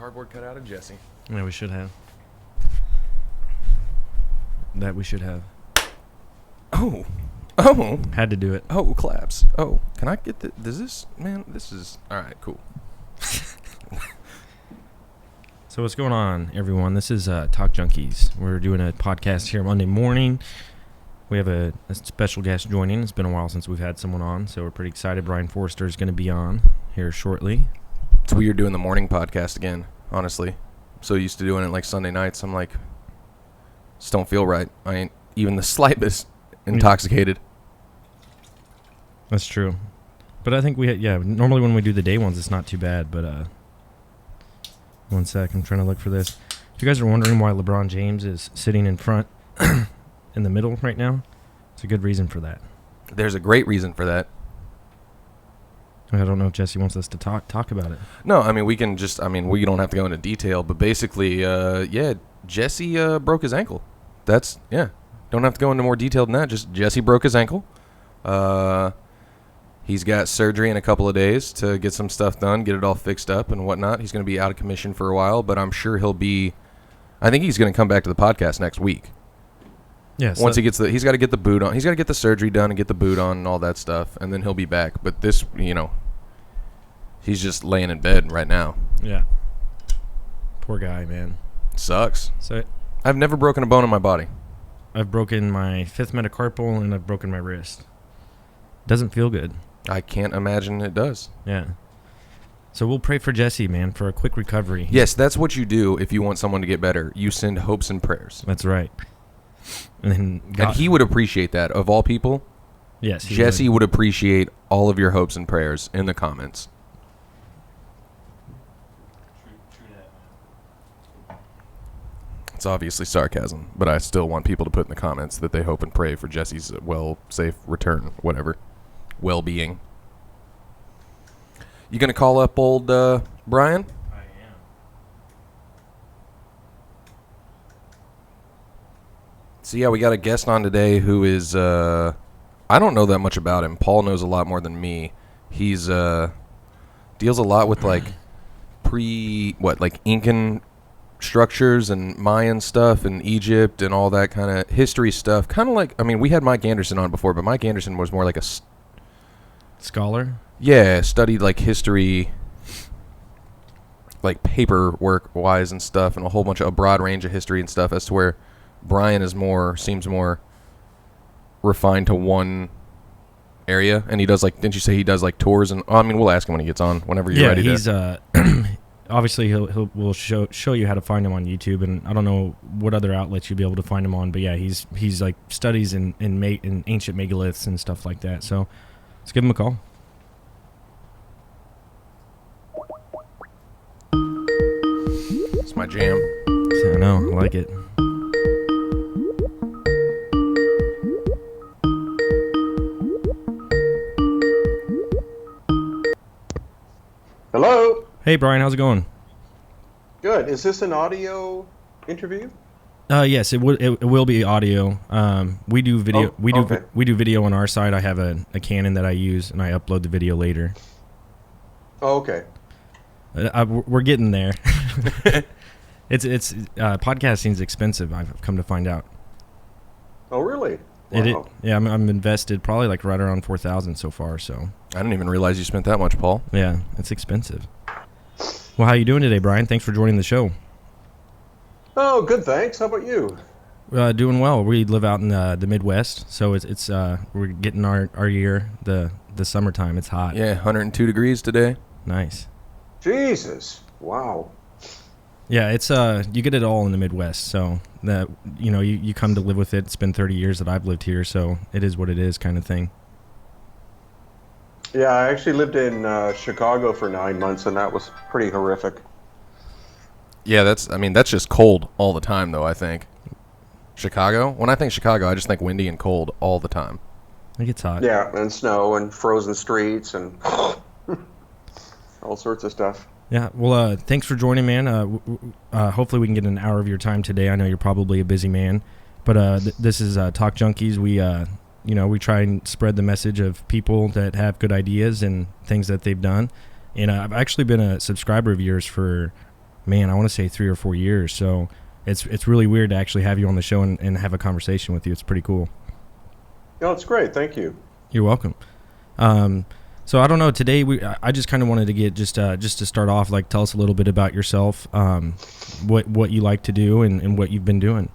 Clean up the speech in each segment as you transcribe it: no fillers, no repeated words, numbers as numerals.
Cardboard cutout of Jesse. Yeah, we should have. That we should have. Oh. Had to do it. Oh, claps. Oh, can I get the... Does this... Man, this is... All right, cool. So what's going on, everyone? This is Talk Junkies. We're doing a podcast here Monday morning. We have a special guest joining. It's been a while since we've had someone on, so we're pretty excited. Brien Foerster is going to be on here shortly. It's weird doing the morning podcast again, honestly. I'm so used to doing it like Sunday nights. I'm like... Just don't feel right. I ain't even the slightest intoxicated. That's true. But I think normally when we do the day ones, it's not too bad, but... One sec, I'm trying to look for this. If you guys are wondering why LeBron James is sitting in front in the middle right now, it's a good reason for that. There's a great reason for that. I don't know if Jesse wants us to talk about it. No, I mean, we can just, we don't have to go into detail, but basically, Jesse broke his ankle. Don't have to go into more detail than that. Just Jesse broke his ankle. He's got surgery in a couple of days to get some stuff done, get it all fixed up and whatnot. He's going to be out of commission for a while, but I'm sure I think he's going to come back to the podcast next week. Yes. Once he's got to get the boot on. He's got to get the surgery done and get the boot on and all that stuff, and then he'll be back. But this, he's just laying in bed right now. Yeah. Poor guy, man. Sucks. So I've never broken a bone in my body. I've broken my 5th metacarpal and I've broken my wrist. Doesn't feel good. I can't imagine it does. Yeah. So we'll pray for Jesse, man, for a quick recovery. Yes, that's what you do if you want someone to get better. You send hopes and prayers. That's right. And he would appreciate that. Of all people, yes, Jesse would appreciate all of your hopes and prayers in the comments. It's obviously sarcasm, but I still want people to put in the comments that they hope and pray for Jesse's safe return, whatever. Well-being. You gonna call up old Brien? I am. So yeah, we got a guest on today who is I don't know that much about him. Paul knows a lot more than me. He's deals a lot with like Incan structures and Mayan stuff and Egypt and all that kind of history stuff. Kind of like, we had Mike Anderson on before, but Mike Anderson was more like a scholar. Yeah, studied like history, like paperwork wise and stuff, and a broad range of history and stuff. As to where Brien seems more refined to one area, and he does didn't you say he does like tours? And we'll ask him when he gets on, whenever you're ready. Yeah, he's obviously we'll show you how to find him on YouTube, and I don't know what other outlets you'll be able to find him on, but yeah, he's like studies in ancient megaliths and stuff like that. So let's give him a call. It's my jam. I know, I like it. Hello. Hey, Brien, how's it going? Good. Is this an audio interview? Yes, it will be audio. We do video. Okay. We do video on our side. I have a Canon that I use, and I upload the video later. Oh, okay. We're getting there. It's podcasting's expensive. I've come to find out. Oh, really? Wow. Yeah, I'm invested probably like right around $4,000 so far. So I didn't even realize you spent that much, Paul. Yeah, it's expensive. Well, how you doing today, Brien? Thanks for joining the show. Oh, good. Thanks. How about you? Doing well. We live out in the Midwest, so it's we're getting our year, the summertime. It's hot. Yeah, 102 degrees today. Nice. Jesus. Wow. Yeah, it's you get it all in the Midwest, so that you come to live with it. It's been 30 years that I've lived here, so it is what it is, kind of thing. Yeah, I actually lived in Chicago for 9 months, and that was pretty horrific. Yeah, that's just cold all the time, though, I think. Chicago? When I think Chicago, I just think windy and cold all the time. I think it's hot. Yeah, and snow and frozen streets and all sorts of stuff. Yeah, well, thanks for joining, man. Hopefully we can get an hour of your time today. I know you're probably a busy man, but this is Talk Junkies. We try and spread the message of people that have good ideas and things that they've done. And I've actually been a subscriber of yours for man, I want to say 3 or 4 years. So it's really weird to actually have you on the show and have a conversation with you. It's pretty cool. No, it's great. Thank you. You're welcome. So I don't know. Today I just kind of wanted to get just to start off, like, tell us a little bit about yourself, what you like to do and what you've been doing.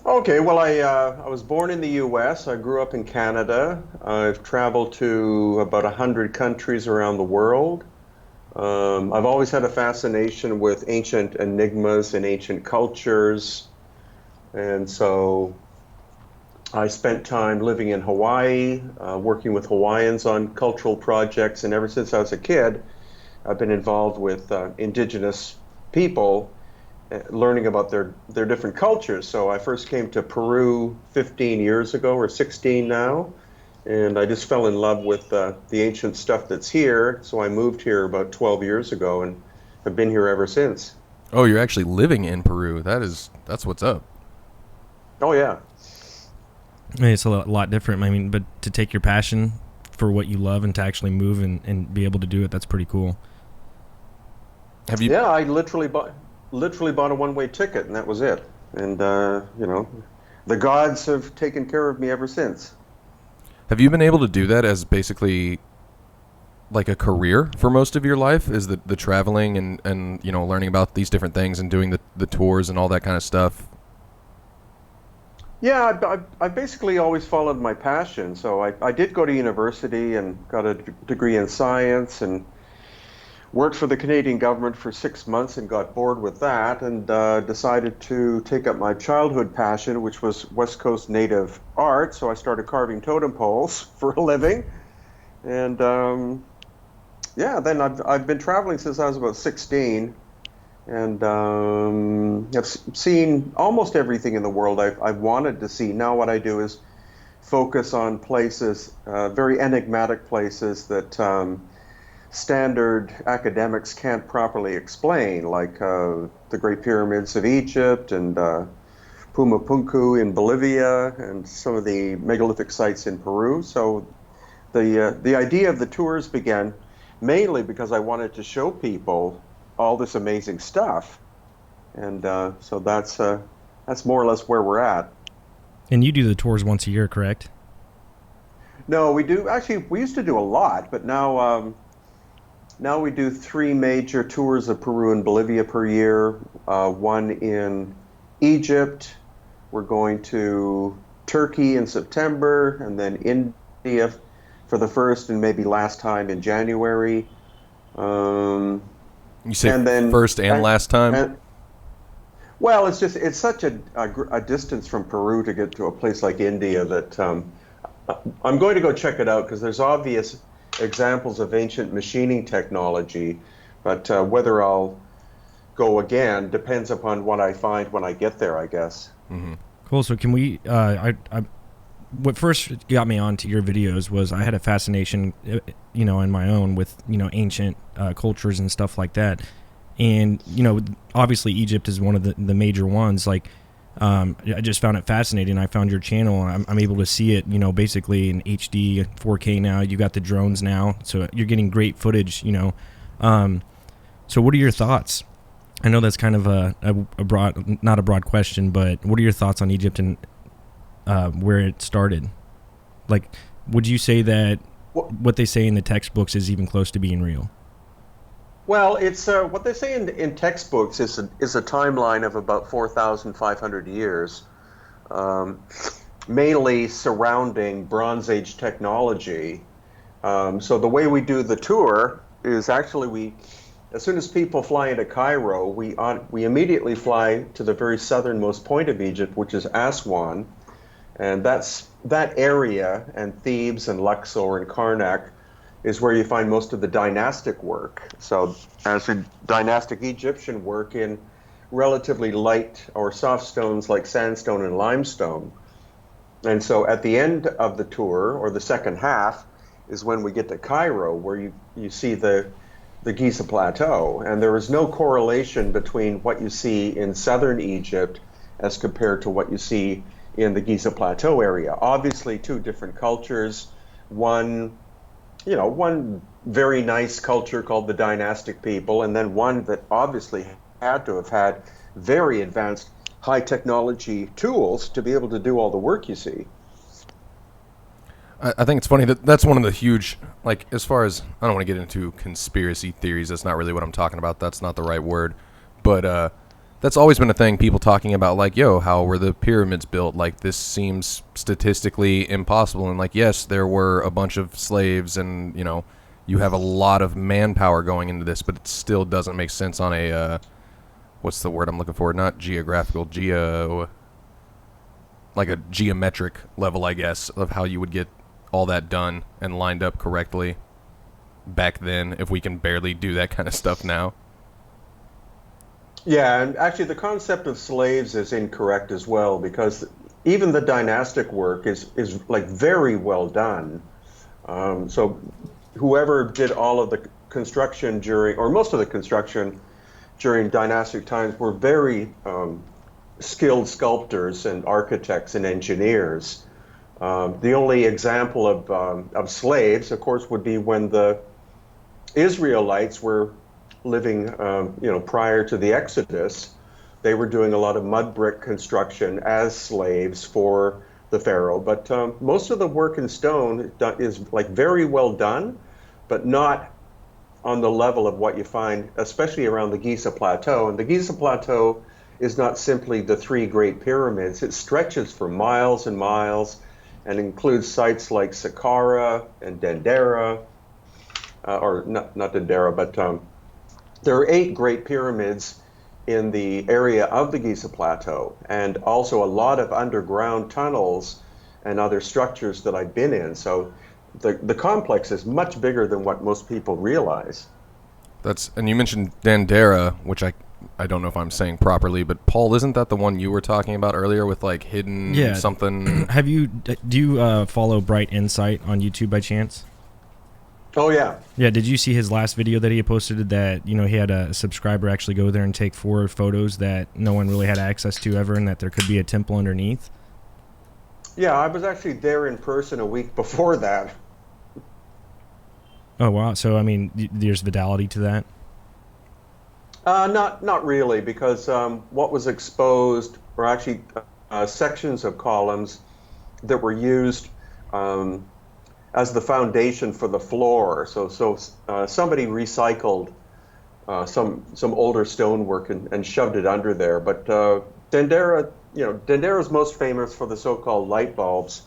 Okay, well, I was born in the U.S. I grew up in Canada. I've traveled to about 100 countries around the world. I've always had a fascination with ancient enigmas and ancient cultures, and so I spent time living in Hawaii, working with Hawaiians on cultural projects, and ever since I was a kid, I've been involved with indigenous people, learning about their different cultures. So I first came to Peru 15 years ago, or 16 now, and I just fell in love with the ancient stuff that's here. So I moved here about 12 years ago and have been here ever since. Oh, you're actually living in Peru. That's what's up. Oh, yeah. It's a lot different. I mean, but to take your passion for what you love and to actually move and be able to do it, that's pretty cool. Have you? Yeah, I literally bought a one-way ticket, and that was it. And the gods have taken care of me ever since. Have you been able to do that as basically like a career for most of your life? Is the traveling and learning about these different things and doing the tours and all that kind of stuff? Yeah, I basically always followed my passion. So I did go to university and got a degree in science and worked for the Canadian government for 6 months and got bored with that and decided to take up my childhood passion, which was West Coast Native art. So I started carving totem poles for a living. And then I've been traveling since I was about 16. And I've seen almost everything in the world I've wanted to see. Now what I do is focus on places, very enigmatic places that standard academics can't properly explain, like the Great Pyramids of Egypt and Pumapunku in Bolivia and some of the megalithic sites in Peru. So the idea of the tours began mainly because I wanted to show people all this amazing stuff, and so that's more or less where we're at. And you do the tours once a year, correct? No, we do. Actually, we used to do a lot, but now we do 3 major tours of Peru and Bolivia per year. One in Egypt. We're going to Turkey in September, and then India for the first and maybe last time in January. You say first and last time? Well, it's such a distance from Peru to get to a place like India that I'm going to go check it out because there's obvious examples of ancient machining technology, but whether I'll go again depends upon what I find when I get there, I guess. Mm-hmm. Cool. So can we? What first got me onto your videos was I had a fascination, in my own with, ancient cultures and stuff like that. And, obviously Egypt is one of the major ones. Like, I just found it fascinating. I found your channel and I'm able to see it, basically in HD 4K now. You got the drones now, so you're getting great footage, So what are your thoughts? I know that's kind of a broad, not a broad question, but what are your thoughts on Egypt and where it started? Like, would you say that what they say in the textbooks is even close to being real? Well, it's what they say in textbooks is a timeline of about 4,500 years, mainly surrounding Bronze Age technology. So the way we do the tour is actually as soon as people fly into Cairo, we immediately fly to the very southernmost point of Egypt, which is Aswan. And that area, and Thebes and Luxor and Karnak, is where you find most of the dynastic work. So as in dynastic Egyptian work in relatively light or soft stones like sandstone and limestone. And so at the end of the tour, or the second half, is when we get to Cairo, where you see the Giza Plateau. And there is no correlation between what you see in southern Egypt as compared to what you see in the Giza Plateau area. Obviously, 2 different cultures. One very nice culture called the dynastic people, and then one that obviously had to have had very advanced high technology tools to be able to do all the work you see. I think it's funny that that's one of the huge, like, as far as, I don't want to get into conspiracy theories. That's not really what I'm talking about. That's not the right word. But that's always been a thing, people talking about, like, yo, how were the pyramids built? Like, this seems statistically impossible. And, like, yes, there were a bunch of slaves and, you know, you have a lot of manpower going into this, but it still doesn't make sense on a, what's the word I'm looking for? Not geographical, like a geometric level, I guess, of how you would get all that done and lined up correctly back then, if we can barely do that kind of stuff now. Yeah, and actually the concept of slaves is incorrect as well, because even the dynastic work is like very well done. So whoever did all of the construction during, or most of the construction during dynastic times, were very skilled sculptors and architects and engineers. The only example of slaves, of course, would be when the Israelites were living, prior to the Exodus. They were doing a lot of mud brick construction as slaves for the Pharaoh. But most of the work in stone is like very well done, but not on the level of what you find, especially around the Giza Plateau. And the Giza Plateau is not simply the three great pyramids. It stretches for miles and miles and includes sites like Saqqara and Dendera, or not Dendera, but there are 8 great pyramids in the area of the Giza Plateau, and also a lot of underground tunnels and other structures that I've been in. So the complex is much bigger than what most people realize. And you mentioned Dendera, which I don't know if I'm saying properly, but Paul, isn't that the one you were talking about earlier with like hidden something? Do you follow Bright Insight on YouTube by chance? Oh yeah. Yeah, did you see his last video that he posted that, he had a subscriber actually go there and take 4 photos that no one really had access to ever, and that there could be a temple underneath? Yeah, I was actually there in person a week before that. Oh wow, so I mean, there's validity to that? Not really, because what was exposed were actually sections of columns that were used as the foundation for the floor. So somebody recycled some older stonework and shoved it under there. But Dendera, Dendera is most famous for the so-called light bulbs,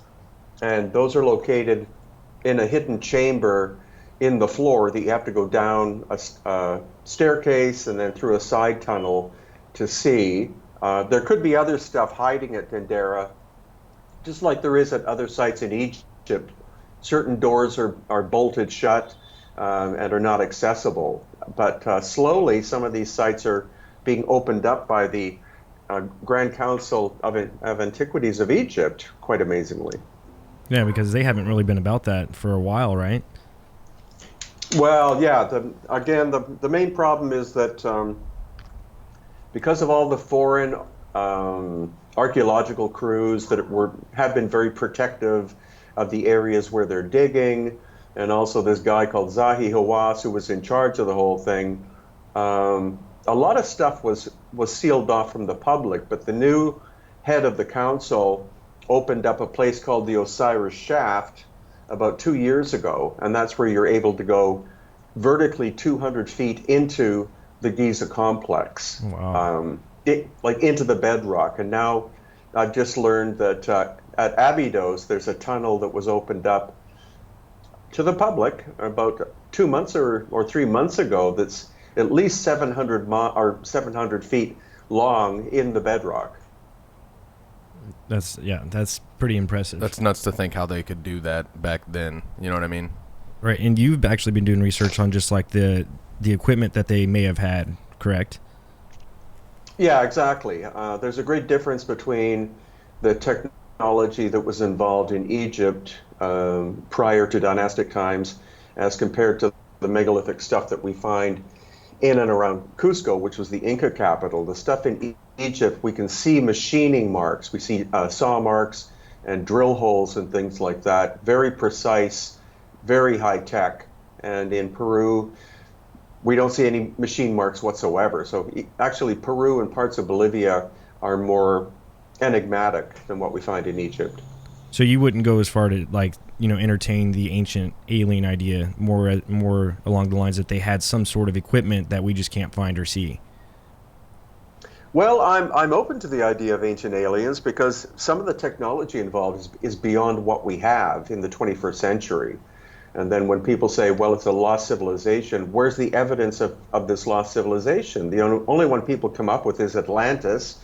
and those are located in a hidden chamber in the floor that you have to go down a staircase and then through a side tunnel to see. There could be other stuff hiding at Dendera, just like there is at other sites in Egypt. Certain doors are bolted shut and are not accessible. But slowly, some of these sites are being opened up by the Grand Council of Antiquities of Egypt, quite amazingly. Yeah, because they haven't really been about that for a while, right? Well, yeah. The main problem is that because of all the foreign archaeological crews that have been very protective of the areas where they're digging, and also this guy called Zahi Hawass, who was in charge of the whole thing, a lot of stuff was sealed off from the public. But the new head of the council opened up a place called the Osiris Shaft about 2 years ago, and that's where you're able to go vertically 200 feet into the Giza complex. Wow. Into the bedrock. And now I've just learned that at Abydos there's a tunnel that was opened up to the public about 2 months or 3 months ago that's at least 700 feet long in the bedrock. That's pretty impressive. That's nuts to think how they could do that back then. You know what I mean? Right, and you've actually been doing research on just like the equipment that they may have had, correct? Yeah, exactly. There's a great difference between the technology that was involved in Egypt prior to dynastic times as compared to the megalithic stuff that we find in and around Cusco, which was the Inca capital. The stuff in Egypt, we can see machining marks. We see saw marks and drill holes and things like that. Very precise, very high tech. and in Peru, we don't see any machine marks whatsoever. So actually, Peru and parts of Bolivia are more enigmatic than what we find in Egypt. So you wouldn't go as far to entertain the ancient alien idea, more along the lines that they had some sort of equipment that we just can't find or see. Well, I'm open to the idea of ancient aliens because some of the technology involved is beyond what we have in the 21st century. And then when people say, well, it's a lost civilization, where's the evidence of this lost civilization? The only one people come up with is Atlantis,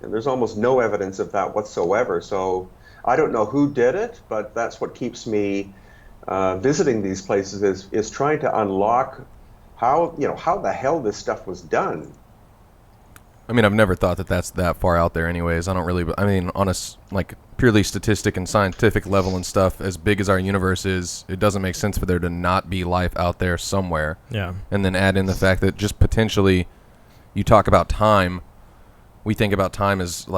and there's almost no evidence of that whatsoever. So I don't know who did it, but that's what keeps me visiting these places is trying to unlock how the hell this stuff was done. I mean, I've never thought that that's that far out there anyways. I don't really, I mean, on a purely statistic and scientific level and stuff, as big as our universe is, it doesn't make sense for there to not be life out there somewhere. Yeah. And then add in the fact that just potentially, you talk about time, we think about time as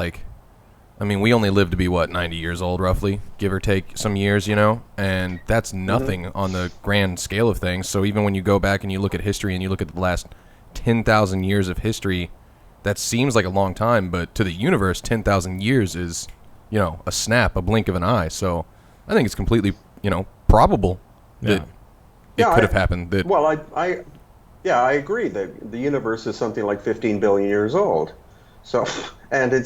we only live to be, 90 years old roughly, give or take some years, and that's nothing on the grand scale of things. So even when you go back and you look at history and you look at the last 10,000 years of history, that seems like a long time, but to the universe, 10,000 years is, a snap, a blink of an eye. So I think it's completely, probable that it could have happened. I agree that the universe is something like 15 billion years old. So, and they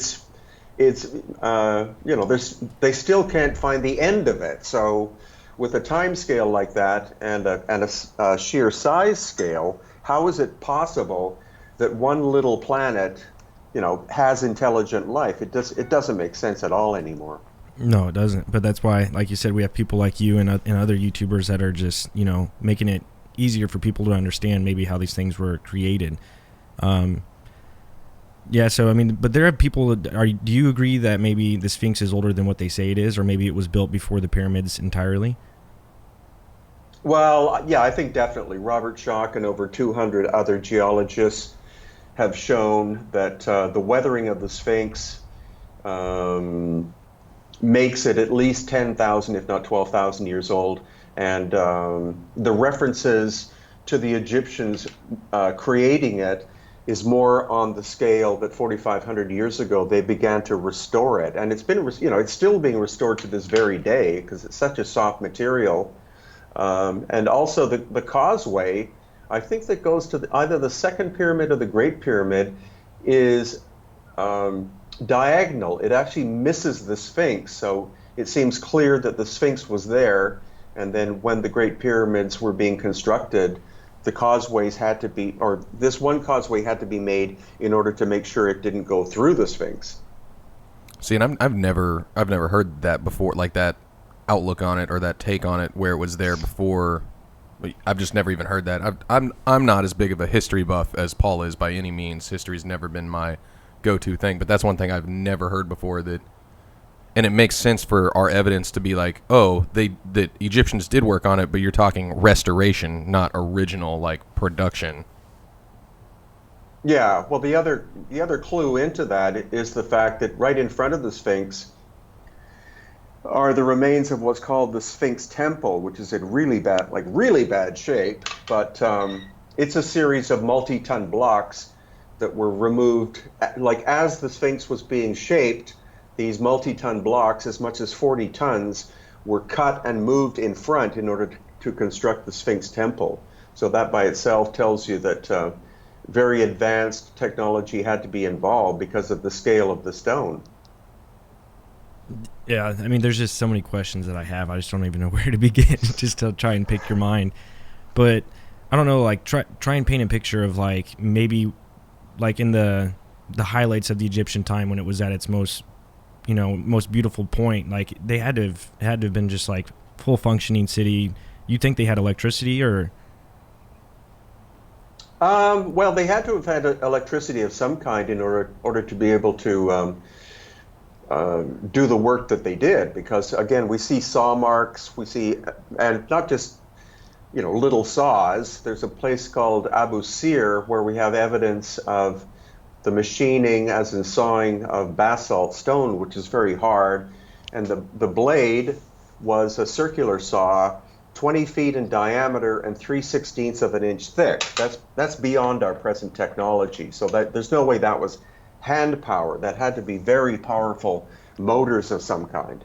still can't find the end of it. So with a time scale like that and a sheer size scale, how is it possible that one little planet, has intelligent life? It doesn't make sense at all anymore. No, it doesn't. But that's why, like you said, we have people like you and other YouTubers that are just, making it easier for people to understand maybe how these things were created. So, but there are people, do you agree that maybe the Sphinx is older than what they say it is, or maybe it was built before the pyramids entirely? Well, yeah, I think definitely. Robert Schoch and over 200 other geologists have shown that the weathering of the Sphinx makes it at least 10,000, if not 12,000 years old. And the references to the Egyptians creating it is more on the scale that 4,500 years ago they began to restore it. And it's been, it's still being restored to this very day because it's such a soft material. And also the causeway, I think that goes to either the second pyramid or the Great Pyramid, is diagonal. It actually misses the Sphinx, so it seems clear that the Sphinx was there, and then when the Great Pyramids were being constructed, the causeways had to be, or this one causeway had to be made in order to make sure it didn't go through the Sphinx. See, and I've never heard that before, like that outlook on it or that take on it where it was there before. I've just never even heard that. I'm not as big of a history buff as Paul is by any means. History's never been my go-to thing, but that's one thing I've never heard before, that, and it makes sense for our evidence to be like, oh, that Egyptians did work on it, but you're talking restoration, not original production. Yeah, well, the other clue into that is the fact that right in front of the Sphinx are the remains of what's called the Sphinx Temple, which is in really bad shape, but it's a series of multi-ton blocks that were removed, as the Sphinx was being shaped. These multi-ton blocks, as much as 40 tons, were cut and moved in front in order to construct the Sphinx Temple. So that by itself tells you that very advanced technology had to be involved because of the scale of the stone. Yeah, there's just so many questions that I have. I just don't even know where to begin just to try and pick your mind. But I don't know, try and paint a picture of maybe in the highlights of the Egyptian time when it was at its most beautiful point. They had to have been just full functioning city. You think they had electricity or? Well, they had to have had electricity of some kind in order to be able to do the work that they did, because again, we see saw marks, and not just little saws. There's a place called Abu Sir where we have evidence of the machining, as in sawing, of basalt stone, which is very hard, and the blade was a circular saw 20 feet in diameter and 3/16 of an inch thick. That's beyond our present technology. So that there's no way that was hand power. That had to be very powerful motors of some kind.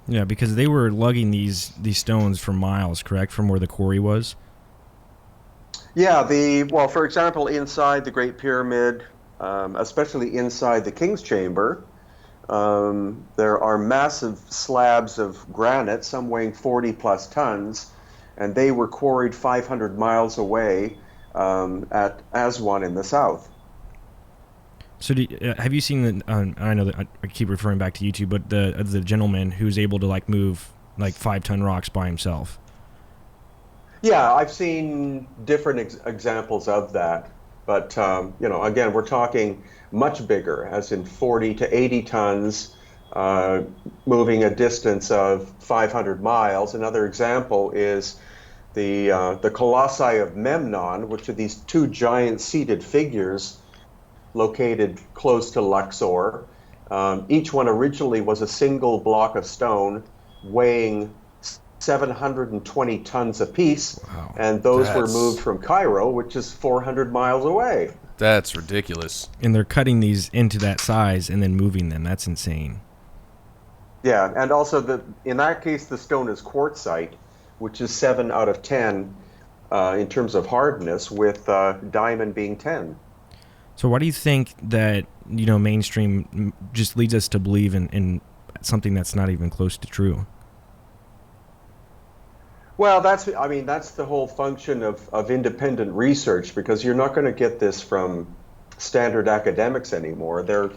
Yeah, because they were lugging these stones for miles, correct, from where the quarry was? Yeah, well, for example, inside the Great Pyramid, especially inside the King's Chamber, there are massive slabs of granite, some weighing 40 plus tons, and they were quarried 500 miles away at Aswan in the south. So have you seen the? I know that I keep referring back to YouTube, but the gentleman who's able to like move like 5-ton rocks by himself. Yeah, I've seen different examples of that, but again, we're talking much bigger, as in 40 to 80 tons, moving a distance of 500 miles. Another example is the Colossi of Memnon, which are these two giant seated figures located close to Luxor. Each one originally was a single block of stone weighing 720 tons apiece, wow. And those were moved from Cairo, which is 400 miles away. That's ridiculous. And they're cutting these into that size and then moving them. That's insane. Yeah, and also in that case, the stone is quartzite, which is 7 out of 10 in terms of hardness, with diamond being 10. So why do you think that, mainstream just leads us to believe in something that's not even close to true? Well, that's the whole function of independent research, because you're not going to get this from standard academics anymore. They're,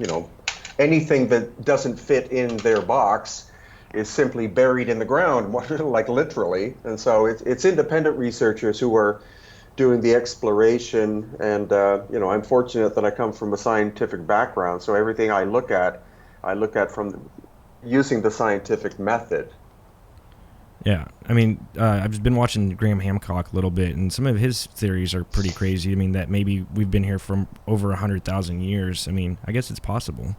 anything that doesn't fit in their box is simply buried in the ground, like literally. And so it's independent researchers who are doing the exploration, and I'm fortunate that I come from a scientific background, so everything I look at from using the scientific method. Yeah, I've just been watching Graham Hancock a little bit, and some of his theories are pretty crazy. That maybe we've been here for over 100,000 years. I guess it's possible.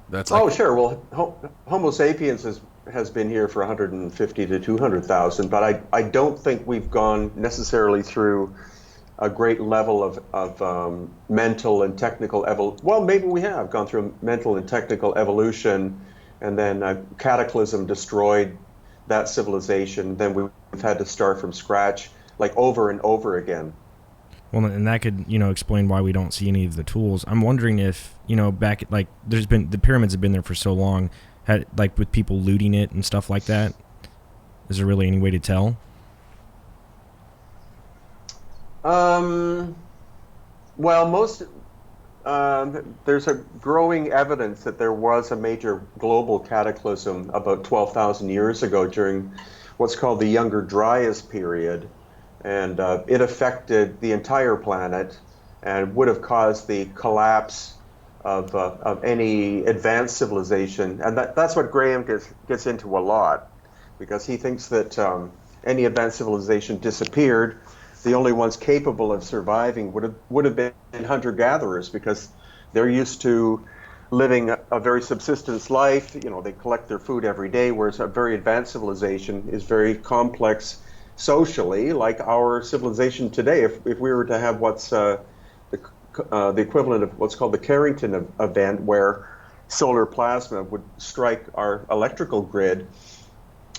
That's sure. Well, Homo sapiens has been here for 150 to 200,000, but I don't think we've gone necessarily through a great level of mental and technical evolution. Well, maybe we have gone through mental and technical evolution, and then a cataclysm destroyed that civilization. Then we've had to start from scratch, like over and over again. Well, and that could, explain why we don't see any of the tools. I'm wondering if, back, like, the pyramids have been there for so long, like with people looting it and stuff like that. Is there really any way to tell? Well, there's a growing evidence that there was a major global cataclysm about 12,000 years ago during what's called the Younger Dryas period. And it affected the entire planet and would have caused the collapse of any advanced civilization. And that's what Graham gets into a lot, because he thinks that any advanced civilization disappeared. The only ones capable of surviving would have been hunter-gatherers, because they're used to living a very subsistence life. They collect their food every day, whereas a very advanced civilization is very complex socially, like our civilization today. If we were to have what's the equivalent of what's called the Carrington event, where solar plasma would strike our electrical grid,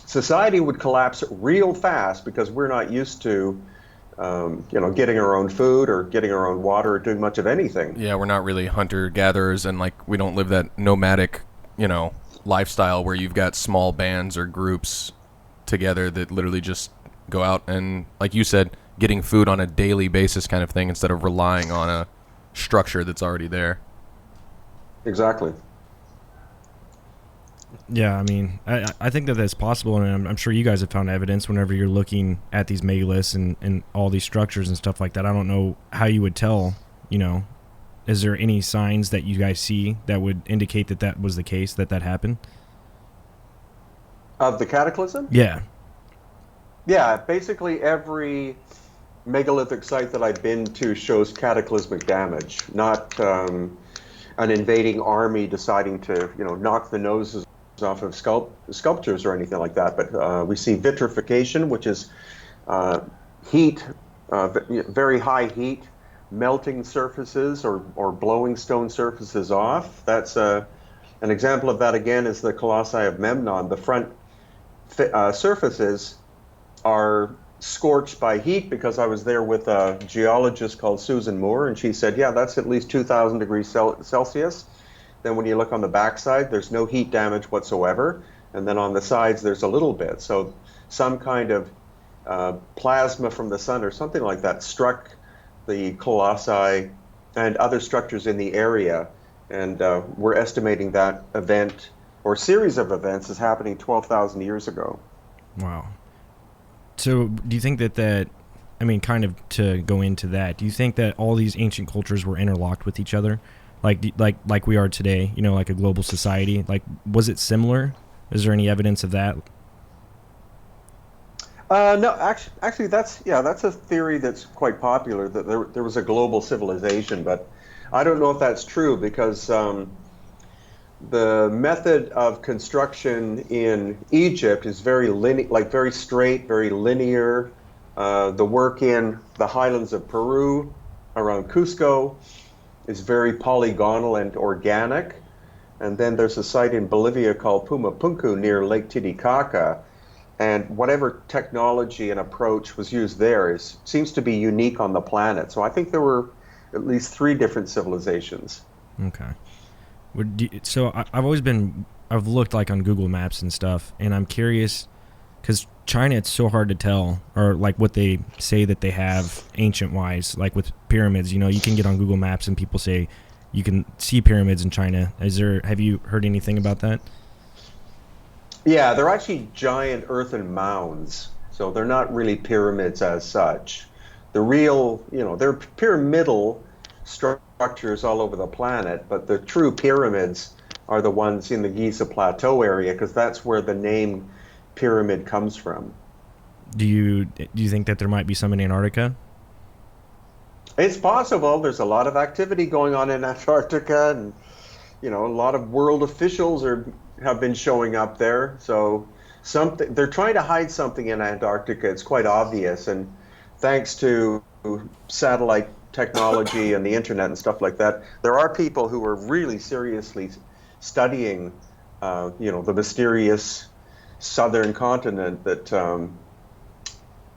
society would collapse real fast, because we're not used to getting our own food or getting our own water or doing much of anything. Yeah, we're not really hunter-gatherers, and we don't live that nomadic, lifestyle where you've got small bands or groups together that literally just go out and, like you said, getting food on a daily basis kind of thing, instead of relying on a structure that's already there. Exactly. Yeah, I think that that's possible, and I'm sure you guys have found evidence whenever you're looking at these megaliths and all these structures and stuff like that. I don't know how you would tell, is there any signs that you guys see that would indicate that that was the case, that happened? Of the cataclysm? Yeah. Yeah, basically every megalithic site that I've been to shows cataclysmic damage, not an invading army deciding to, knock the noses off of sculptures or anything like that, but we see vitrification, which is heat, very high heat, melting surfaces or blowing stone surfaces off. That's an example of that again is the Colossi of Memnon. The front surfaces are scorched by heat because I was there with a geologist called Susan Moore, and she said, yeah, that's at least 2,000 degrees Celsius. Then when you look on the backside, there's no heat damage whatsoever. And then on the sides, there's a little bit. So some kind of plasma from the sun or something like that struck the colossi and other structures in the area. And we're estimating that event or series of events is happening 12,000 years ago. Wow. So do you think that I mean, kind of to go into that, do you think that all these ancient cultures were interlocked with each other? Like we are today, you know, like a global society? Like, was it similar? Is there any evidence of that? No, actually, that's a theory that's quite popular, that there was a global civilization, but I don't know if that's true because the method of construction in Egypt is very very straight, very linear. The work in the highlands of Peru, around Cusco, is very polygonal and organic. And then there's a site in Bolivia called Pumapunku near Lake Titicaca. And whatever technology and approach was used there seems to be unique on the planet. So I think there were at least 3 different civilizations. Okay. I've looked like on Google Maps and stuff, and I'm curious, because China, it's so hard to tell, or like what they say that they have ancient-wise, like with pyramids. You know, you can get on Google Maps and people say you can see pyramids in China. Have you heard anything about that? Yeah, they're actually giant earthen mounds, so they're not really pyramids as such. The real, they're pyramidal structures all over the planet, but the true pyramids are the ones in the Giza Plateau area, because that's where the name pyramid comes from. Do you think that there might be some in Antarctica? It's possible. There's a lot of activity going on in Antarctica, and a lot of world officials have been showing up there. So they're trying to hide something in Antarctica. It's quite obvious, and thanks to satellite technology and the internet and stuff like that, there are people who are really seriously studying, the mysterious southern continent that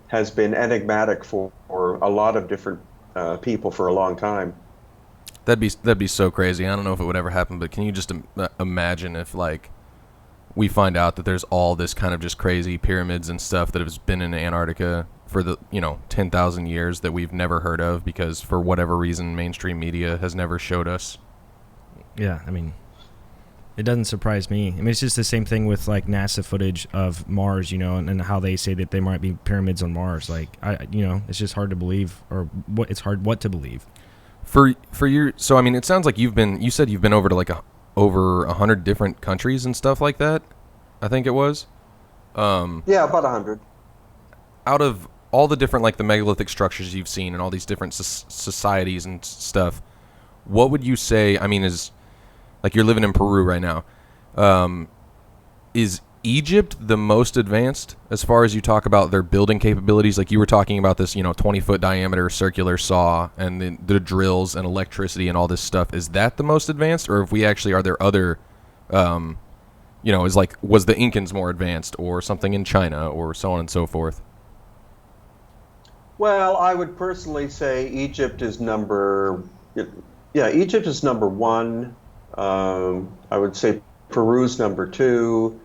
has been enigmatic for a lot of different people for a long time. That'd be so crazy. I don't know if it would ever happen, but can you just imagine if, like, we find out that there's all this kind of just crazy pyramids and stuff that has been in Antarctica for the 10,000 years that we've never heard of because for whatever reason mainstream media has never showed us. Yeah, I mean, it doesn't surprise me. I mean, it's just the same thing with like NASA footage of Mars, and how they say that there might be pyramids on Mars. Like, it's just hard to believe, or it's hard what to believe. So I mean, it sounds like you said you've been over to like over 100 different countries and stuff like that. I think it was. Yeah, about 100. Out of all the different, like, the megalithic structures you've seen and all these different societies and stuff, what would you say, I mean, is, like, you're living in Peru right now, is Egypt the most advanced as far as you talk about their building capabilities? Like, you were talking about this, 20-foot diameter circular saw and the drills and electricity and all this stuff. Is that the most advanced? Or are there other, was the Incans more advanced or something in China or so on and so forth? Well, I would personally say Egypt is number one. I would say Peru's number 2,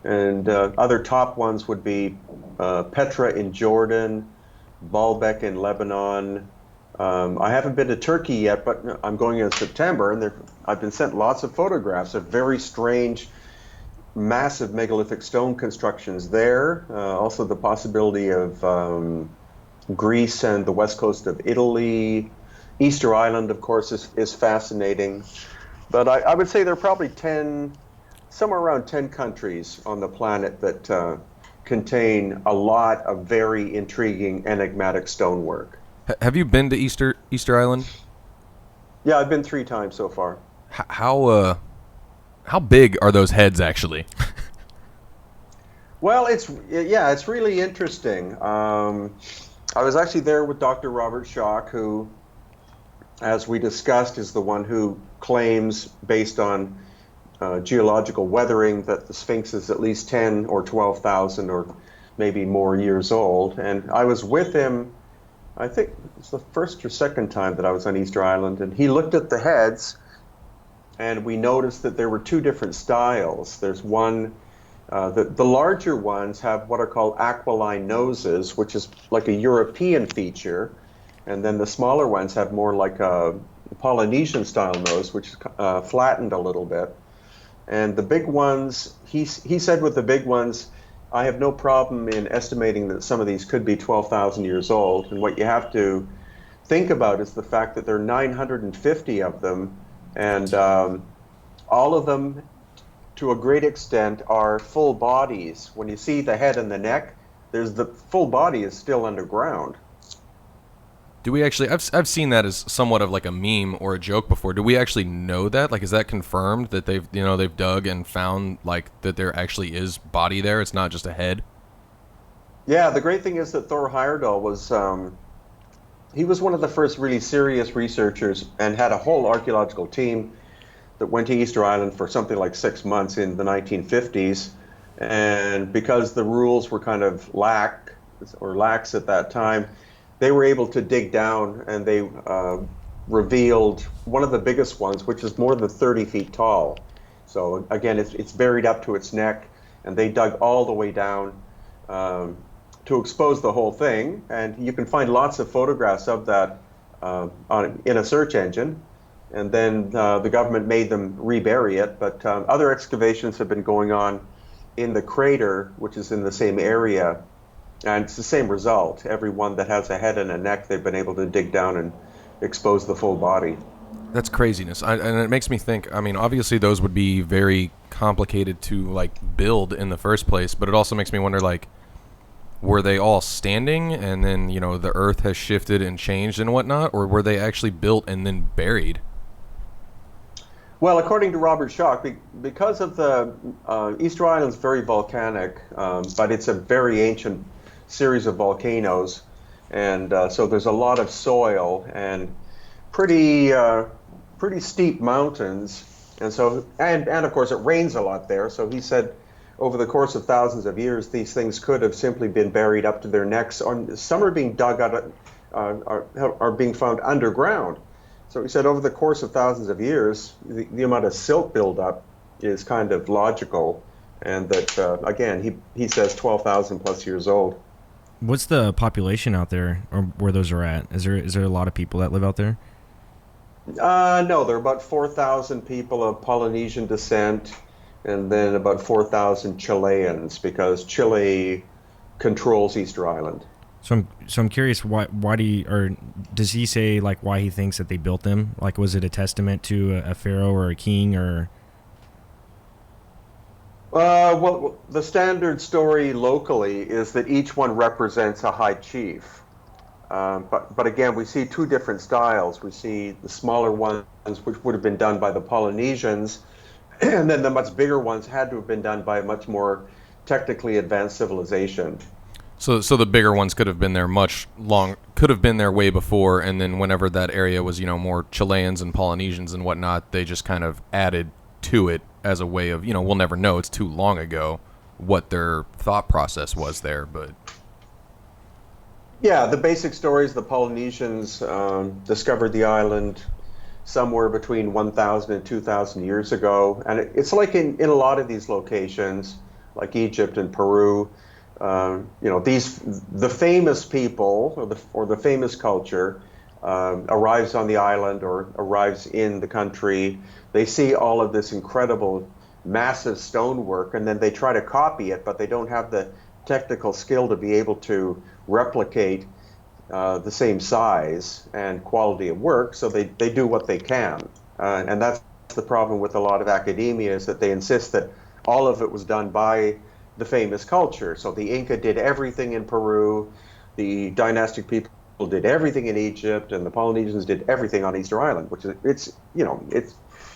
and other top ones would be Petra in Jordan, Baalbek in Lebanon. I haven't been to Turkey yet, but I'm going in September, and I've been sent lots of photographs of very strange, massive megalithic stone constructions there. Also the possibility of Greece and the west coast of Italy. Easter Island, of course, is fascinating. But I would say there are probably somewhere around 10 countries on the planet that contain a lot of very intriguing, enigmatic stonework. Have you been to Easter Island? Yeah, I've been 3 times so far. How big are those heads actually? Well, it's really interesting. I was actually there with Dr. Robert Schoch, who, as we discussed, is the one who claims, based on geological weathering, that the Sphinx is at least 10 or 12,000 or maybe more years old. And I was with him, I think it's the first or second time that I was on Easter Island, and he looked at the heads, and we noticed that there were two different styles. There's one, the larger ones have what are called aquiline noses, which is like a European feature, and then the smaller ones have more like a Polynesian style nose, which is flattened a little bit. And the big ones, he said with the big ones, I have no problem in estimating that some of these could be 12,000 years old. And what you have to think about is the fact that there are 950 of them, and all of them, to a great extent, are full bodies. When you see the head and the neck, there's the full body is still underground. Do we actually? I've seen that as somewhat of like a meme or a joke before. Do we actually know that? Like, is that confirmed that they've dug and found like that there actually is body there? It's not just a head. Yeah, the great thing is that Thor Heyerdahl was he was one of the first really serious researchers and had a whole archaeological team that went to Easter Island for something like 6 months in the 1950s. And because the rules were kind of lax at that time, they were able to dig down, and they revealed one of the biggest ones, which is more than 30 feet tall. So again, it's buried up to its neck, and they dug all the way down to expose the whole thing. And you can find lots of photographs of that in a search engine. And then the government made them rebury it. But other excavations have been going on in the crater, which is in the same area. And it's the same result. Every one that has a head and a neck, they've been able to dig down and expose the full body. That's craziness. And it makes me think, I mean, obviously those would be very complicated to like build in the first place, but it also makes me wonder, like, were they all standing and then, the earth has shifted and changed and whatnot, or were they actually built and then buried? Well, according to Robert Schoch, because of the Easter Island's very volcanic, but it's a very ancient series of volcanoes, and so there's a lot of soil and pretty steep mountains, and so and of course it rains a lot there. So he said, over the course of thousands of years, these things could have simply been buried up to their necks, or some are being dug out, are being found underground. So he said, over the course of thousands of years, the amount of silt buildup is kind of logical, and that again, he says 12,000 plus years old. What's the population out there, or where those are at? Is there a lot of people that live out there? No, there are about 4,000 people of Polynesian descent, and then about 4,000 Chileans, because Chile controls Easter Island. So I'm curious, why does he say like why he thinks that they built them? Like, was it a testament to a pharaoh or a king, or? Well, the standard story locally is that each one represents a high chief. But again, we see two different styles. We see the smaller ones, which would have been done by the Polynesians, and then the much bigger ones had to have been done by a much more technically advanced civilization. So the bigger ones could have been there could have been there way before, and then whenever that area was, more Chileans and Polynesians and whatnot, they just kind of added to it as a way of, we'll never know, it's too long ago, what their thought process was there, but... Yeah, the basic story is the Polynesians discovered the island somewhere between 1,000 and 2,000 years ago, and it's like in a lot of these locations, like Egypt and Peru, the famous people or the famous culture arrives on the island or arrives in the country. They see all of this incredible, massive stonework, and then they try to copy it, but they don't have the technical skill to be able to replicate the same size and quality of work, so they do what they can. And that's the problem with a lot of academia, is that they insist that all of it was done by the famous culture. So the Inca did everything in Peru, the dynastic people did everything in Egypt, and the Polynesians did everything on Easter Island, which is,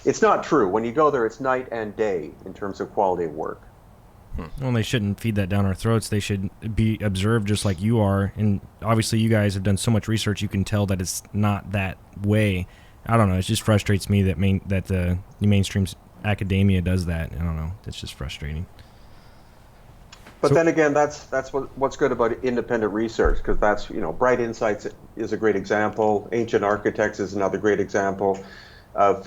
It's not true. When you go there, it's night and day in terms of quality of work. Well, they shouldn't feed that down our throats. They should be observed just like you are. And obviously, you guys have done so much research, you can tell that it's not that way. I don't know. It just frustrates me that the mainstream academia does that. I don't know. It's just frustrating. But then again, that's what's good about independent research, because that's, Bright Insights is a great example. Ancient Architects is another great example of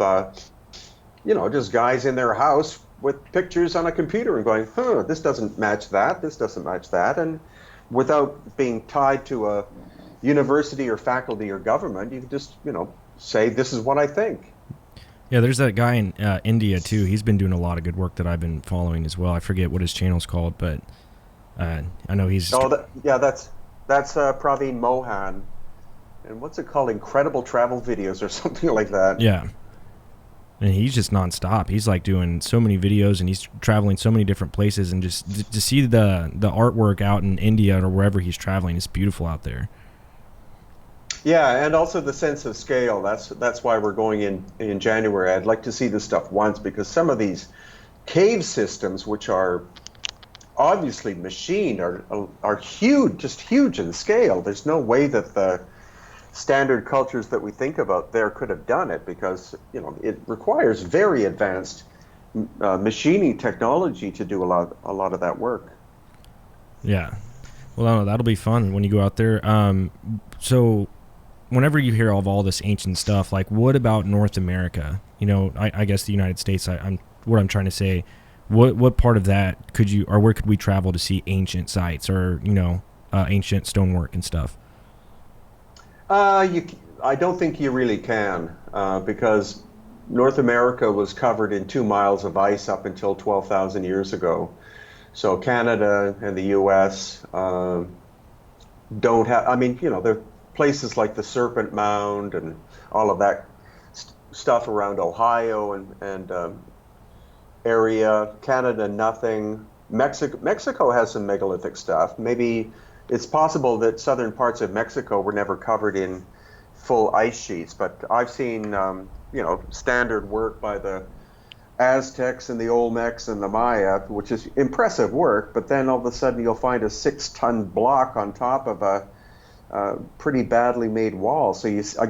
just guys in their house with pictures on a computer and going, this doesn't match that, this doesn't match that, and without being tied to a university or faculty or government, you can just say, this is what I think. Yeah, there's that guy in India too. He's been doing a lot of good work that I've been following as well. I forget what his channel's called, but I know he's. That's Praveen Mohan, and what's it called? Incredible Travel Videos or something like that. Yeah, and he's just nonstop. He's like doing so many videos, and he's traveling so many different places, and just to see the artwork out in India or wherever he's traveling, it's beautiful out there. Yeah, and also the sense of scale. That's why we're going in January. I'd like to see this stuff once, because some of these cave systems, which are obviously machined, are huge, just huge in scale. There's no way that the standard cultures that we think about there could have done it, because it requires very advanced machining technology to do a lot of that work. Yeah. Well, that'll be fun when you go out there. So whenever you hear of all this ancient stuff, like, what about North America? I guess the United States. I'm trying to say, what part of that where could we travel to see ancient sites or ancient stonework and stuff? I don't think you really can, because North America was covered in 2 miles of ice up until 12,000 years ago. So Canada and the U.S. Don't have. I mean, there are places like the Serpent Mound and all of that stuff around Ohio and area. Canada, nothing. Mexico has some megalithic stuff. Maybe it's possible that southern parts of Mexico were never covered in full ice sheets, but I've seen standard work by the Aztecs and the Olmecs and the Maya, which is impressive work, but then all of a sudden you'll find a 6-ton block on top of a pretty badly made wall. So you see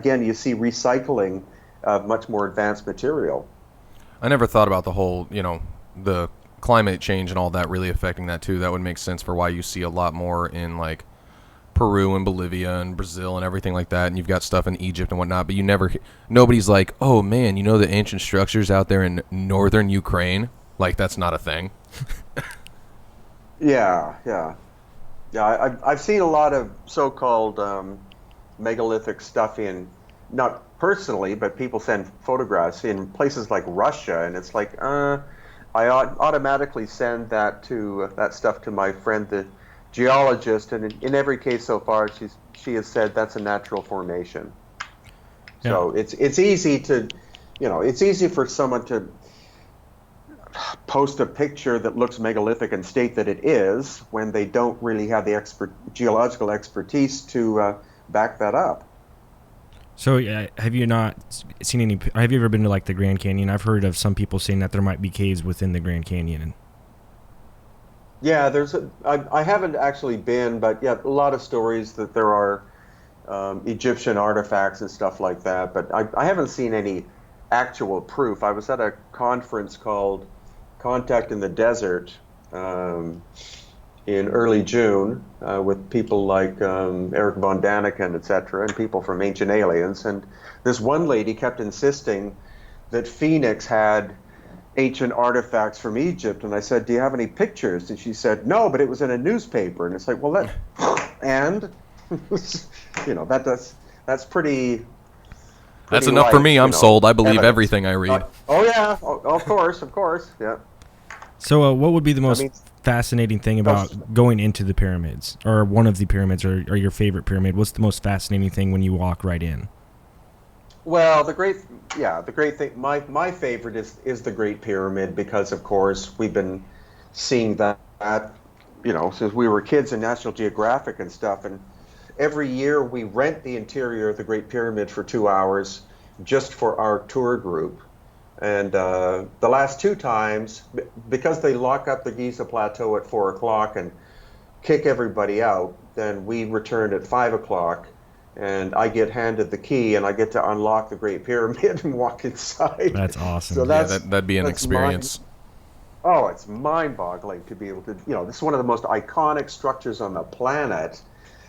recycling of much more advanced material. I never thought about the whole, the climate change and all that really affecting that too. That would make sense for why you see a lot more in like Peru and Bolivia and Brazil and everything like that, and you've got stuff in Egypt and whatnot, but nobody's like, oh man, the ancient structures out there in northern Ukraine? Like, that's not a thing. Yeah. I've seen a lot of so-called megalithic stuff not personally, but people send photographs in places like Russia, and it's like, I automatically send that stuff to my friend, the geologist, and in every case so far, she has said that's a natural formation. Yeah. So it's easy to, it's easy for someone to post a picture that looks megalithic and state that it is, when they don't really have the geological expertise to back that up. So have you not seen any? Have you ever been to like the Grand Canyon? I've heard of some people saying that there might be caves within the Grand Canyon. Yeah, I haven't actually been, but yeah, a lot of stories that there are Egyptian artifacts and stuff like that, but I haven't seen any actual proof. I was at a conference called Contact in the Desert in early June with people like Eric von Daniken, etc., and people from Ancient Aliens, and this one lady kept insisting that Phoenix had ancient artifacts from Egypt, and I said, do you have any pictures? And she said, no, but it was in a newspaper. And it's like, well, and that's pretty that's enough for me. I'm sold. I believe everything I read. Of course, yeah. So what would be the most fascinating thing about going into the pyramids, or one of the pyramids, or your favorite pyramid? What's the most fascinating thing when you walk right in? Well, the great thing, my favorite is the Great Pyramid, because of course we've been seeing that since we were kids in National Geographic and stuff, and every year we rent the interior of the Great Pyramid for 2 hours just for our tour group, And the last two times, because they lock up the Giza Plateau at 4 o'clock and kick everybody out, then we return at 5 o'clock, and I get handed the key, and I get to unlock the Great Pyramid and walk inside. That's awesome. So Yeah, that'd be an experience. It's mind-boggling to be able to, this is one of the most iconic structures on the planet.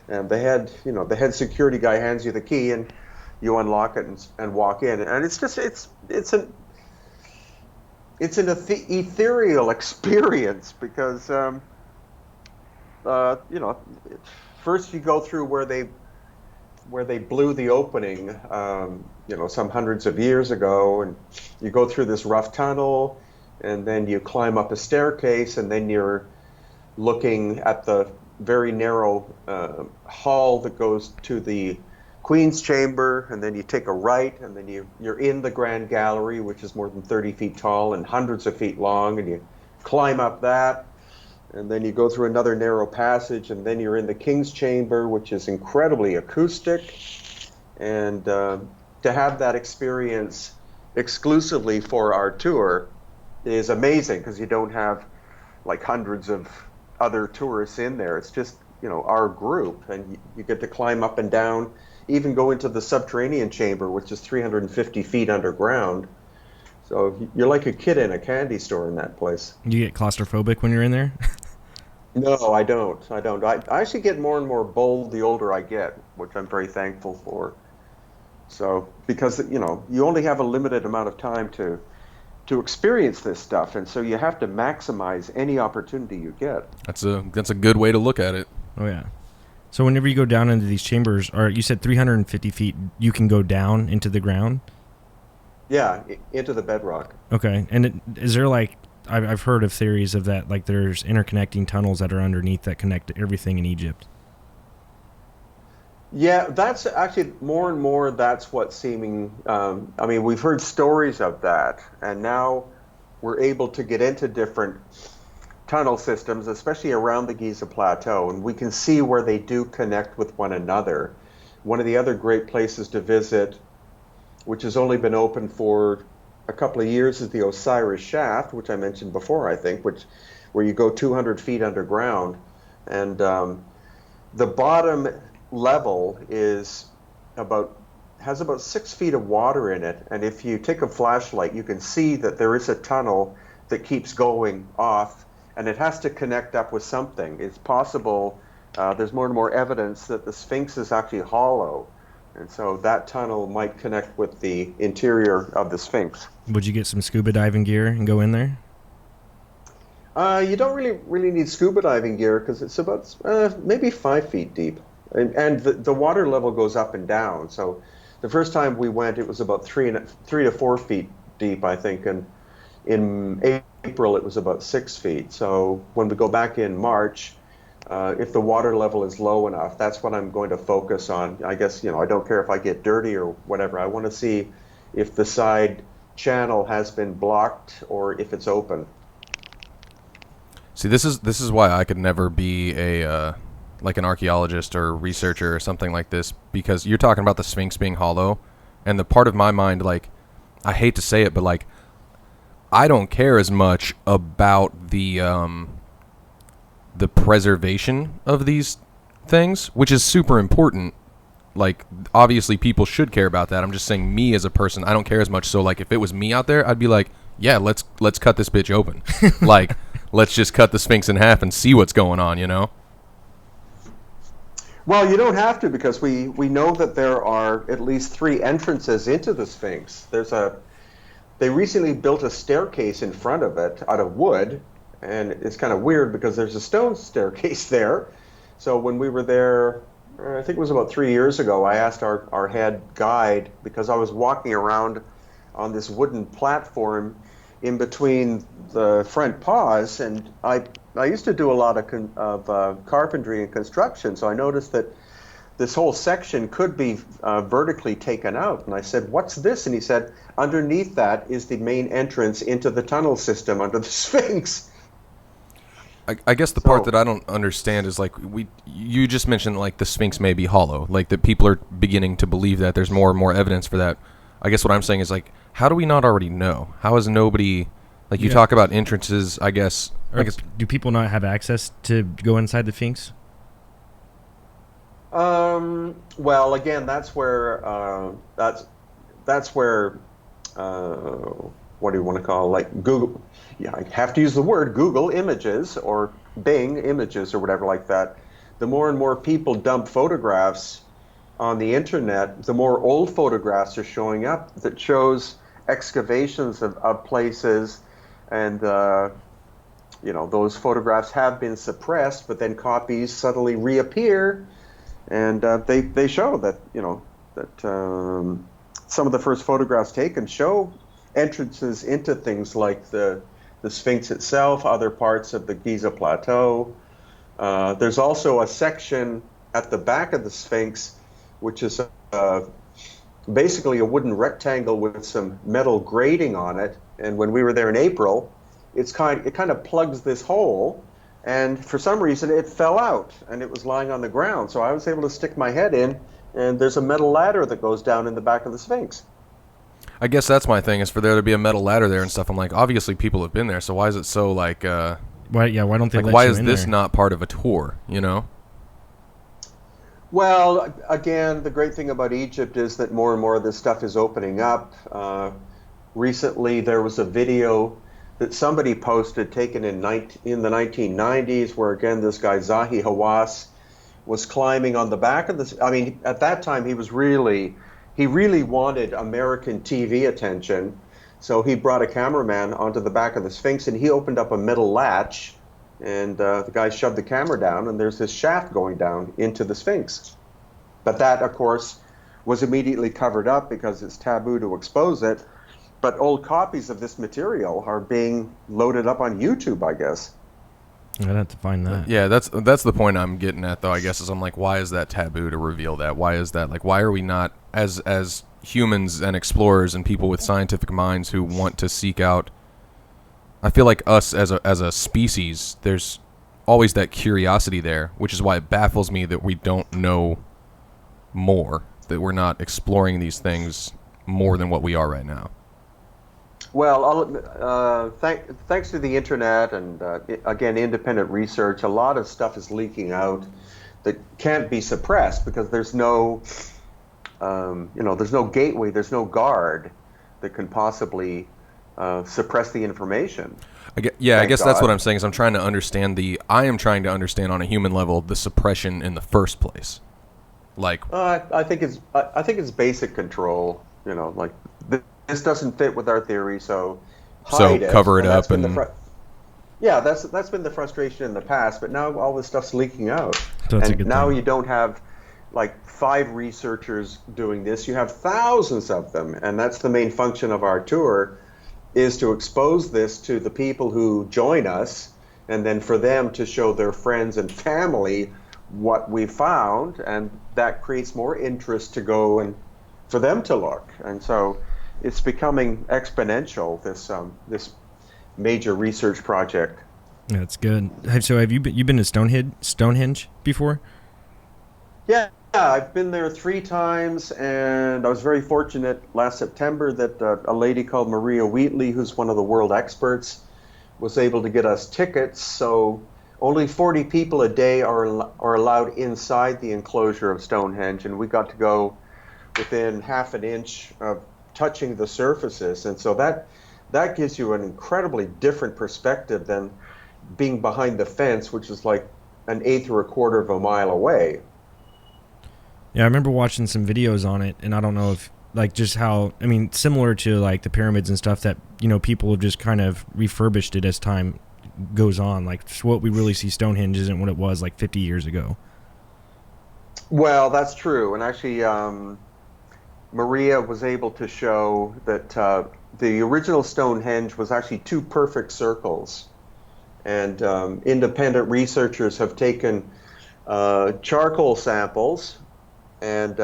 And the head security guy hands you the key, and you unlock it and walk in. And it's just, it's an ethereal experience because, first you go through where they blew the opening, some hundreds of years ago, and you go through this rough tunnel, and then you climb up a staircase, and then you're looking at the very narrow hall that goes to the Queen's Chamber, and then you take a right, and then you're in the Grand Gallery, which is more than 30 feet tall and hundreds of feet long, and you climb up that, and then you go through another narrow passage, and then you're in the King's Chamber, which is incredibly acoustic. And to have that experience exclusively for our tour is amazing, because you don't have like hundreds of other tourists in there. It's just, our group, and you get to climb up and down, even go into the subterranean chamber, which is 350 feet underground. So you're like a kid in a candy store in that place. You get claustrophobic when you're in there? No, I don't. I actually get more and more bold the older I get, which I'm very thankful for. So, because, you only have a limited amount of time to experience this stuff, and so you have to maximize any opportunity you get. That's a good way to look at it. Oh, yeah. So whenever you go down into these chambers, or you said 350 feet, you can go down into the ground? Yeah, into the bedrock. Okay. And is there I've heard of theories of that, like there's interconnecting tunnels that are underneath that connect everything in Egypt. Yeah, that's actually more and more, that's what's seeming, we've heard stories of that, and now we're able to get into different tunnel systems, especially around the Giza Plateau, and we can see where they do connect with one another. One of the other great places to visit, which has only been open for a couple of years, is the Osiris Shaft, which I mentioned before, I think, where you go 200 feet underground, and the bottom level has about 6 feet of water in it, and if you take a flashlight, you can see that there is a tunnel that keeps going off, and it has to connect up with something. It's possible, there's more and more evidence that the Sphinx is actually hollow, and so that tunnel might connect with the interior of the Sphinx. Would you get some scuba diving gear and go in there? You don't really need scuba diving gear, because it's about maybe 5 feet deep. And the water level goes up and down. So the first time we went, it was about 3 to 4 feet deep, I think. And in April, it was about 6 feet. So when we go back in March, if the water level is low enough, that's what I'm going to focus on. I guess, I don't care if I get dirty or whatever. I want to see if the side channel has been blocked or if it's open. See, this is why I could never be like an archaeologist or researcher or something like this, because you're talking about the Sphinx being hollow, and the part of my mind, like, I hate to say it, but like, I don't care as much about the preservation of these things, which is super important. Like, obviously people should care about that. I'm just saying, me as a person, I don't care as much. So like, if it was me out there, I'd be like, yeah, let's cut this bitch open. Like, let's just cut the Sphinx in half and see what's going on, Well, you don't have to, because we know that there are at least 3 entrances into the Sphinx. They recently built a staircase in front of it out of wood, and it's kind of weird because there's a stone staircase there. So when we were there, I think it was about 3 years ago, I asked our head guide, because I was walking around on this wooden platform in between the front paws, and I used to do a lot of carpentry and construction, so I noticed that this whole section could be vertically taken out. And I said, "What's this?" And he said, "Underneath that is the main entrance into the tunnel system under the Sphinx." I guess the part that I don't understand is, like, you just mentioned, like, the Sphinx may be hollow, like, that people are beginning to believe that. There's more and more evidence for that. I guess what I'm saying is, like, how do we not already know? How is nobody, like, you talk about entrances, I guess. Do people not have access to go inside the Sphinx? Well, again, that's where what do you want to call it? Like Google? Yeah, I have to use the word Google Images or Bing Images or whatever like that. The more and more people dump photographs on the internet, the more old photographs are showing up that shows excavations of places, and those photographs have been suppressed, but then copies suddenly reappear, and they show that some of the first photographs taken show entrances into things like the Sphinx itself, other parts of the Giza Plateau. There's also a section at the back of the Sphinx, which is basically a wooden rectangle with some metal grating on it. And when we were there in April, it kind of plugs this hole, and for some reason it fell out and it was lying on the ground. So I was able to stick my head in, and there's a metal ladder that goes down in the back of the Sphinx. I guess that's my thing, is for there to be a metal ladder there and stuff. I'm like, obviously people have been there, so why is it so like why don't they let why you is in this there? not part of a tour, you know? Well, again, the great thing about Egypt is that more and more of this stuff is opening up. Recently, there was a video that somebody posted taken in the 1990s, where again this guy Zahi Hawass was climbing on the back of the. I mean, at that time he really wanted American TV attention, so he brought a cameraman onto the back of the Sphinx, and he opened up a metal latch, and the guy shoved the camera down, and there's this shaft going down into the Sphinx. But that, of course, was immediately covered up because it's taboo to expose it. But old copies of this material are being loaded up on YouTube, I guess. I'd have to find that. Yeah, that's the point I'm getting at, though, I guess, is I'm like, why is that taboo to reveal that? Why is that? Like, why are we not, as humans and explorers and people with scientific minds who want to seek out, I feel like us as a species, there's always that curiosity there, which is why it baffles me that we don't know more, that we're not exploring these things more than what we are right now. Well, thanks to the internet and again independent research, a lot of stuff is leaking out that can't be suppressed because there's no, there's no gateway, there's no guard that can possibly suppress the information. I guess that's what I'm saying. Is I am trying to understand on a human level the suppression in the first place. Like, I think it's basic control. Like this doesn't fit with our theory, so hide it, cover it up that's been the frustration in the past. But now all this stuff's leaking out, That's a and good now thing. you don't have like 5 researchers doing this. You have thousands of them, and that's the main function of our tour, is to expose this to the people who join us, and then for them to show their friends and family what we found, and that creates more interest to go and for them to look. And so it's becoming exponential, this major research project. That's good. So have you been to Stonehenge before? Yeah, I've been there 3 times, and I was very fortunate last September that a lady called Maria Wheatley, who's one of the world experts, was able to get us tickets. So only 40 people a day are allowed inside the enclosure of Stonehenge, and we got to go within half an inch of touching the surfaces. And so that gives you an incredibly different perspective than being behind the fence, which is like an eighth or a quarter of a mile away. Yeah, I remember watching some videos on it, and I don't know if, like, just how, I mean, similar to, like, the pyramids and stuff that, people have just kind of refurbished it as time goes on. Like, just what we really see Stonehenge isn't what it was, like, 50 years ago. Well, that's true. And actually, Maria was able to show that the original Stonehenge was actually 2 perfect circles. And independent researchers have taken charcoal samples, and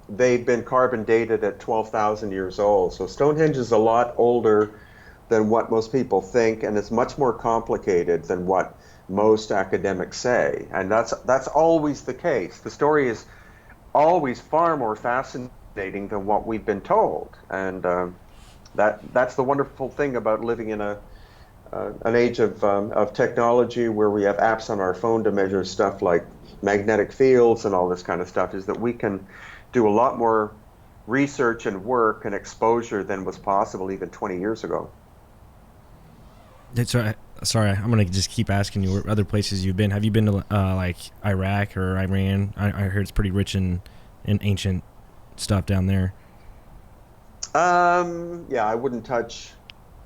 they've been carbon dated at 12,000 years old. So Stonehenge is a lot older than what most people think, and it's much more complicated than what most academics say. And that's always the case. The story is always far more fascinating fascinating than what we've been told. And that's the wonderful thing about living in an age of technology where we have apps on our phone to measure stuff like magnetic fields and all this kind of stuff, is that we can do a lot more research and work and exposure than was possible even 20 years ago. Sorry, I'm going to just keep asking you other places you've been. Have you been to like Iraq or Iran? I heard it's pretty rich in ancient stuff down there. Yeah, I wouldn't touch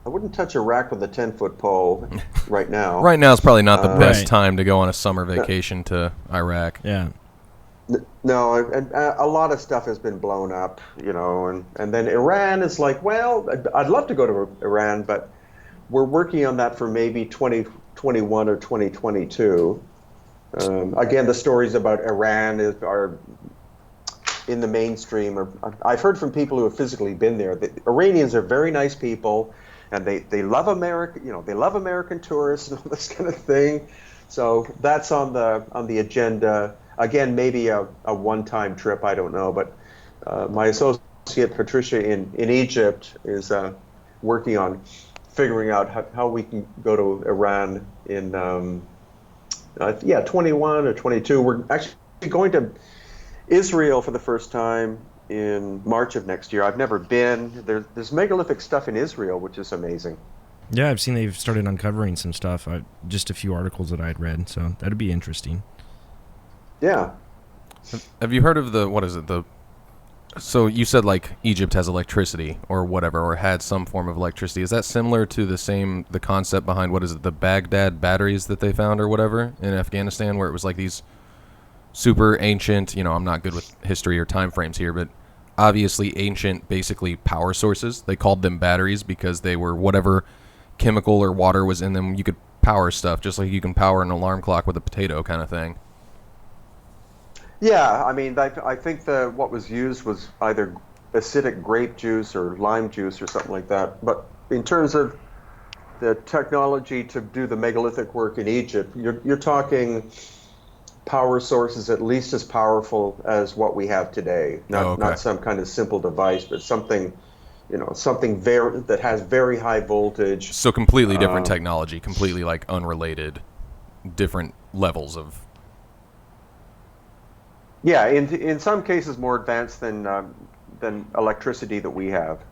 Iraq with a 10-foot pole right now. Right now is probably not the best Right. time to go on a summer vacation to Iraq. Yeah. No, and a lot of stuff has been blown up, and then Iran is like, well, I'd love to go to Iran, but we're working on that for maybe 2021 or 2022. Again, the stories about Iran are in the mainstream. I've heard from people who have physically been there. The Iranians are very nice people, and they love America. They love American tourists and all this kind of thing. So that's on the agenda. Again, maybe a one-time trip. I don't know, but my associate Patricia in Egypt is working on figuring out how we can go to Iran in 21 or 22. We're actually going to Israel for the first time in March of next year. I've never been. There's megalithic stuff in Israel, which is amazing. Yeah, I've seen they've started uncovering some stuff. Just a few articles that I'd read, so that'd be interesting. Yeah. Have you heard of so you said like Egypt has electricity or whatever, or had some form of electricity. Is that similar to the concept behind, the Baghdad batteries that they found or whatever in Afghanistan, where it was like these super ancient, I'm not good with history or time frames here, but obviously ancient, basically power sources. They called them batteries because they were whatever chemical or water was in them. You could power stuff just like you can power an alarm clock with a potato kind of thing. Yeah, I mean, I think what was used was either acidic grape juice or lime juice or something like that. But in terms of the technology to do the megalithic work in Egypt, you're talking power sources at least as powerful as what we have today. Not some kind of simple device, but something that has very high voltage. So completely different technology, completely like unrelated, different levels of. Yeah, in some cases more advanced than electricity that we have,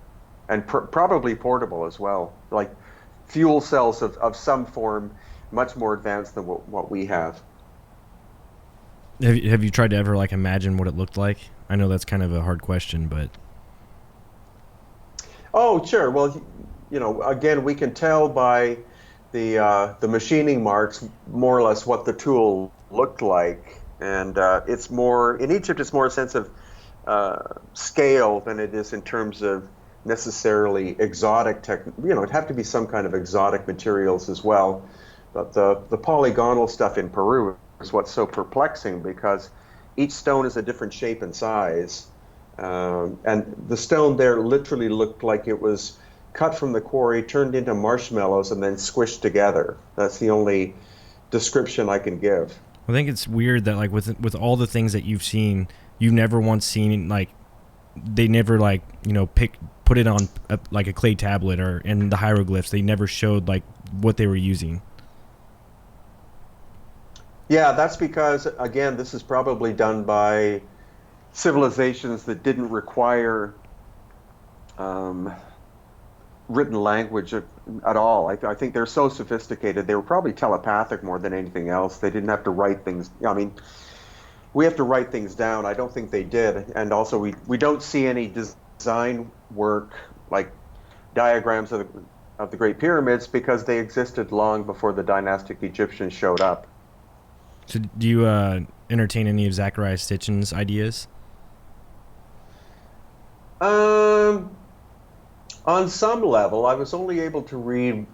and probably portable as well, like fuel cells of some form, much more advanced than what we have. Have you tried to ever like imagine what it looked like? I know that's kind of a hard question, but. Oh, sure. Well, again, we can tell by the machining marks more or less what the tool looked like. And it's more, in Egypt, it's more a sense of scale than it is in terms of necessarily exotic it'd have to be some kind of exotic materials as well. But the polygonal stuff in Peru is what's so perplexing, because each stone is a different shape and size. And the stone there literally looked like it was cut from the quarry, turned into marshmallows, and then squished together. That's the only description I can give. I think it's weird that like with all the things that you've seen, you've never once seen like they never like put it on like a clay tablet or in the hieroglyphs. They never showed like what they were using. Yeah, that's because again, this is probably done by civilizations that didn't require written language at all. I think they're so sophisticated. They were probably telepathic more than anything else. They didn't have to write things. I mean, we have to write things down. I don't think they did. And also, we don't see any design work like diagrams of the Great Pyramids, because they existed long before the dynastic Egyptians showed up. So do you entertain any of Zachariah Sitchin's ideas? On some level. I was only able to read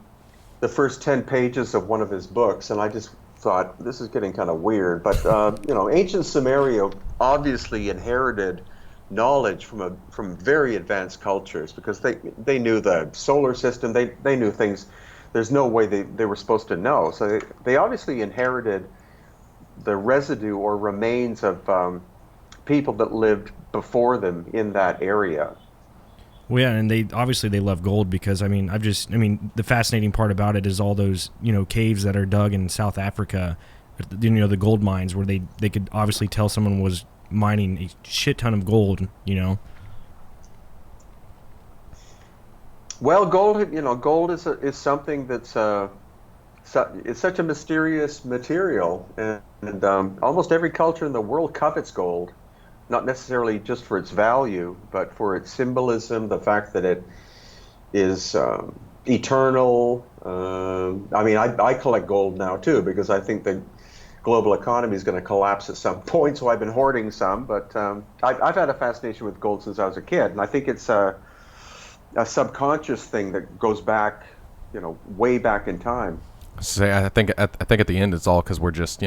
the first 10 pages of one of his books, and I just thought, this is getting kind of weird. But, ancient Sumeria obviously inherited knowledge from very advanced cultures, because they knew the solar system, they knew things there's no way they were supposed to know. So they obviously inherited the residue or remains of people that lived before them in that area. Well, yeah, and they love gold because the fascinating part about it is all those caves that are dug in South Africa, the gold mines where they could obviously tell someone was mining a shit ton of gold. Well, gold is something that's it's such a mysterious material, and almost every culture in the world covets gold. Not necessarily just for its value, but for its symbolism, the fact that it is eternal. I collect gold now too because I think the global economy is going to collapse at some point, so I've been hoarding some. But I've had a fascination with gold since I was a kid, and I think it's a subconscious thing that goes back, way back in time. I think at the end it's all because we're just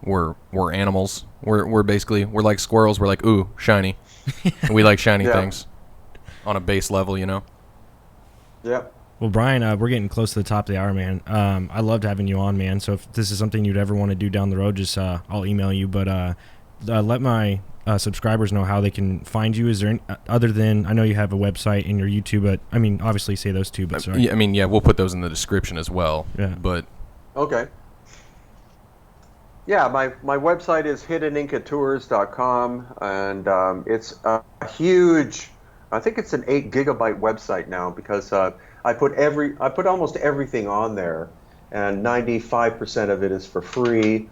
we're animals. We're basically like squirrels. We're like, ooh, shiny. We like shiny things on a base level, Yeah. Well, Brien, we're getting close to the top of the hour, man. I loved having you on, man. So if this is something you'd ever want to do down the road, just I'll email you. But let my subscribers know how they can find you. Is there any, other than I know you have a website and your YouTube, but obviously say those two. But sorry. Yeah, we'll put those in the description as well. Yeah. But okay. Yeah, my website is hiddenincatours.com, and it's a huge. I think it's an 8 gigabyte website now because I put almost everything on there, and 95% of it is for free.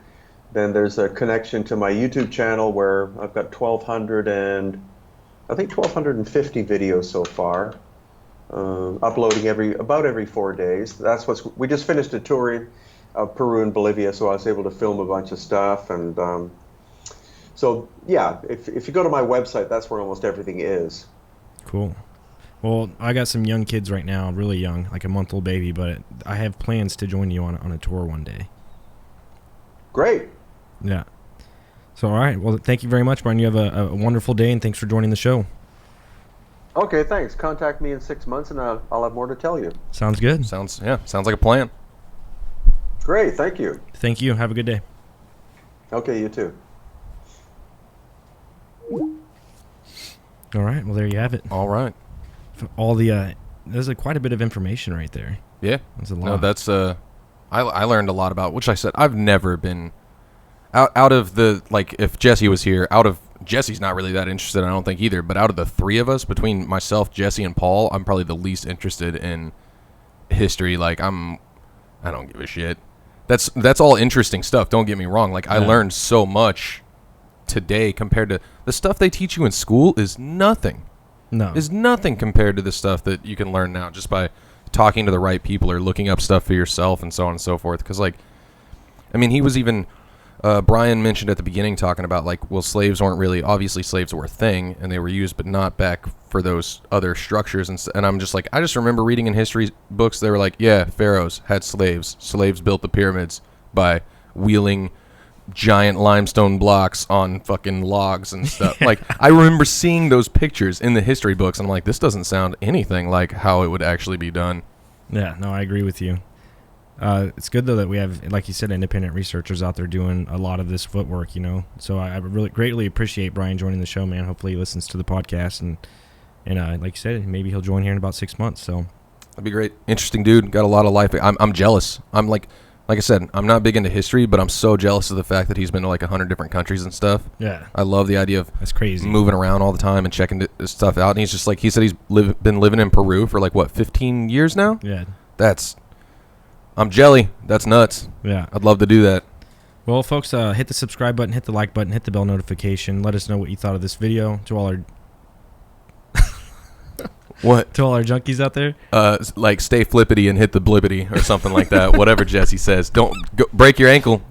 Then there's a connection to my YouTube channel where I've got 1,250 videos so far, uploading about every 4 days. We just finished a tour of Peru and Bolivia, so I was able to film a bunch of stuff. And so, yeah, if you go to my website, that's where almost everything is. Cool. Well, I got some young kids right now, really young, like a month-old baby, but I have plans to join you on a tour one day. Great. Yeah. So, all right. Well, thank you very much, Brien. You have a wonderful day, and thanks for joining the show. Okay, thanks. Contact me in 6 months, and I'll have more to tell you. Sounds good. Sounds like a plan. Great. Thank you. Thank you. Have a good day. Okay, you too. All right. Well, there you have it. All right. All there's quite a bit of information right there. Yeah. That's a lot. No, that's I learned a lot about, which I said I've never been out of the, like, if Jesse was here, Jesse's not really that interested, I don't think either, but out of the three of us, between myself, Jesse, and Paul, I'm probably the least interested in history. Like, I don't give a shit. That's all interesting stuff, don't get me wrong. Like, I learned so much today compared to the stuff they teach you in school is nothing. No. Is nothing compared to the stuff that you can learn now just by talking to the right people or looking up stuff for yourself and so on and so forth. Because, like, he was even... Brien mentioned at the beginning talking about, like, well, slaves weren't really, obviously slaves were a thing and they were used, but not back for those other structures. And I'm just like, I just remember reading in history books, they were like, yeah, pharaohs had slaves. Slaves built the pyramids by wheeling giant limestone blocks on fucking logs and stuff. Like, I remember seeing those pictures in the history books, and I'm like, this doesn't sound anything like how it would actually be done. Yeah, no, I agree with you. It's good, though, that we have, like you said, independent researchers out there doing a lot of this footwork, So I really greatly appreciate Brien joining the show, man. Hopefully he listens to the podcast, and like you said, maybe he'll join here in about 6 months. So that'd be great. Interesting dude. Got a lot of life. I'm jealous. I'm like I said, I'm not big into history, but I'm so jealous of the fact that he's been to like 100 different countries and stuff. Yeah. I love the idea of that's crazy moving around all the time and checking stuff out. And he's just like, he said he's been living in Peru for like, what, 15 years now? Yeah. I'm jelly. That's nuts. Yeah. I'd love to do that. Well, folks, hit the subscribe button, hit the like button, hit the bell notification. Let us know what you thought of this video. To all our what? To all our junkies out there? Like, stay flippity and hit the blippity or something like that. Whatever Jesse says. Don't break your ankle.